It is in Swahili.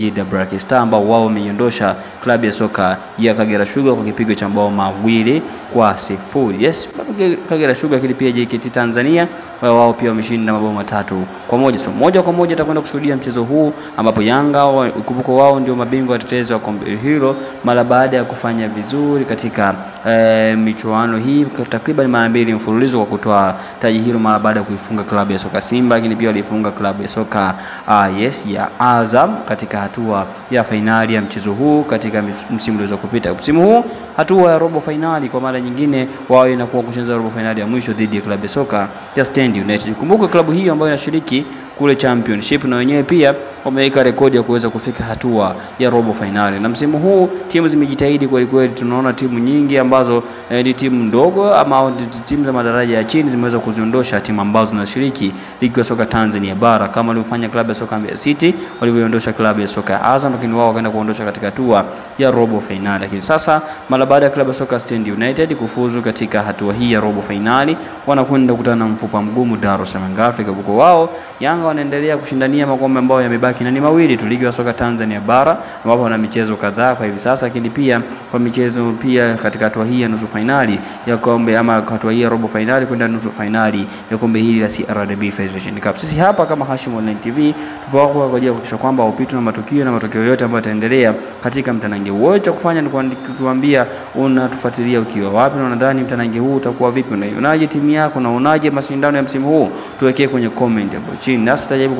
Singida Black Star ambao wao wameiondosha klabu ya soka ya Kagera Sugar kwa kipigo cha mabao 2-0. Yes, Kagera Sugar kile pia JKT Tanzania wao pia wameshinda mabao 3-1. So moja kwa moja tutakwenda kushuhudia mchezo huu ambapo Yanga ukumbuko wao ndio mabingwa watetezi wa kombe hilo mara baada ya kufanya vizuri katika michuano hii takriban mara 2 mfululizo kwa kutoa taji hilo mara baada ya kuifunga klabu ya soka Simba, lakini pia walifunga klabu ya soka ya Azam katika hatua ya fainali ya mchezo huu katika msimu uliopita kupita. Msimu huu hatua ya robo finali kwa mara nyingine wao inakuwa kucheza robo finali ya mwisho dhidi ya klabu ya soka ya Stand United. Kumbuka klabu hii ambayo inashiriki kule championship na wenyewe pia wameweka rekodi ya kuweza kufika hatua ya robo finali. Na msimu huu timu zimejitahidi kweli kweli. Tunaona timu nyingi ambazo ni timu ndogo ama timu za madaraja ya chini zimeweza kuziondosha timu ambazo zinashiriki ligi ya soka Tanzania bara, kama walivyofanya klabu ya soka Mbeya City walivyoondosha klabu ya soka ya Azam, lakini wao wakaenda kuondosha katika hatua ya robo finali. Lakini sasa mara baada ya klabu ya soka Stand United kufuzu katika hatua hii ya robo finali, wanakwenda kukutana na mfupa mgumu Dar es Salaam Afrika. Huko wao Yanga wanaendelea kushindania makombe ambayo yamebaki na ni mawili tu, ligi ya soka Tanzania bara ambapo wana michezo kadhaa kwa hivi sasa, lakini pia kwa michezo pia katika hatua hii ya nusu finali ya kombe ama hatua hii ya robo finali kwenda nusu finali ya kombe hili la CRDB Federation Cup. Sisi hapa kama Hashim Online TV tupo kwa ajili ya kuhakikisha kwamba upito na matokeo yote ambayo yataendelea katika mtanange wote. Cha kufanya ni kutuambia unatufuatilia ukiwa wapi na unadhani mtanange huu utakuwa vipi, unaje timu yako na unaje mashindano ya msimu huu, tuwekee kwenye comment hapo chini nasi tutajaribu